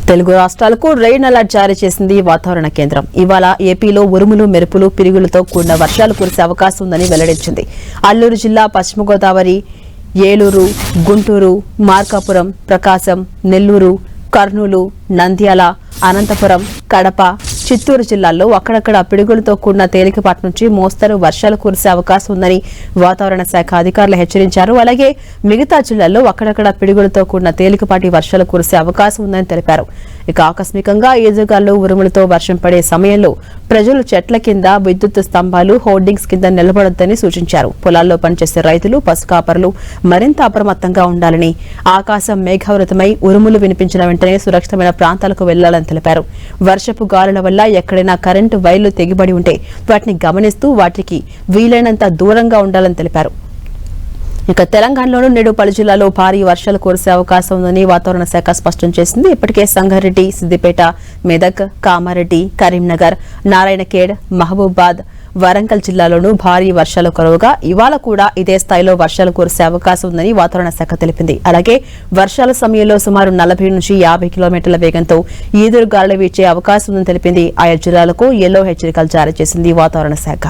తెలుగు రాష్ట్రాలకు rain alert జారీ చేసింది వాతావరణ కేంద్రం. ఇవాళ ఏపీలో ఉరుములు మెరుపులు పిడుగులతో కూడిన వర్షాలు కురిసే అవకాశం ఉందని వెల్లడించింది. అల్లూరు జిల్లా, పశ్చిమ గోదావరి, ఏలూరు, గుంటూరు, మార్కాపురం, ప్రకాశం, నెల్లూరు, కర్నూలు, నంద్యాల, అనంతపురం, కడప, చిత్తూరు జిల్లాల్లో అక్కడక్కడ పిడుగులతో కూడిన తేలికపాటి నుంచి మోస్తరు వర్షాలు కురిసే అవకాశం ఉందని వాతావరణ శాఖ అధికారులు హెచ్చరించారు. అలాగే మిగతా జిల్లాల్లో అక్కడక్కడ పిడుగులతో కూడిన తేలికపాటి వర్షాలు కురిసే అవకాశం ఉందని తెలిపారు. ఇక ఆకస్మికంగా ఈదుగాలు, ఉరుములతో వర్షం పడే సమయంలో ప్రజలు చెట్ల కింద, విద్యుత్ స్తంభాలు, హోర్డింగ్స్ కింద నిలబడొద్దని సూచించారు. పొలాల్లో పనిచేసే రైతులు, పశుకాపరులు మరింత అప్రమత్తంగా ఉండాలని, ఆకాశం మేఘావృతమై ఉరుములు వినిపించిన వెంటనే సురక్షితమైన ప్రాంతాలకు వెళ్లాలని తెలిపారు. వర్షపు గాలుల వల్ల ఎక్కడైనా కరెంటు వైర్లు తెగిబడి ఉంటే వాటిని గమనిస్తూ వాటికి వీలైనంత దూరంగా ఉండాలని తెలిపారు. ఇక తెలంగాణలోనూ నేడు పలు జిల్లాల్లో భారీ వర్షాలు కురిసే అవకాశం ఉందని వాతావరణ శాఖ స్పష్టం చేసింది. ఇప్పటికే సంగారెడ్డి, సిద్దిపేట, మెదక్, కామారెడ్డి, కరీంనగర్, నారాయణఖేడ్, మహబూబాద్, వరంగల్ జిల్లాలోనూ భారీ వర్షాలు కురవగా ఇవాళ కూడా ఇదే స్థాయిలో వర్షాలు కురిసే అవకాశం ఉందని వాతావరణ శాఖ తెలిపింది. అలాగే వర్షాల సమయంలో సుమారు 40 నుంచి 50 కిలోమీటర్ల వేగంతో ఈదురుగాలులు వీచే అవకాశం ఉందని తెలిపింది. ఆయా జిల్లాలకు యెల్లో హెచ్చరికలు జారీ చేసింది వాతావరణ శాఖ.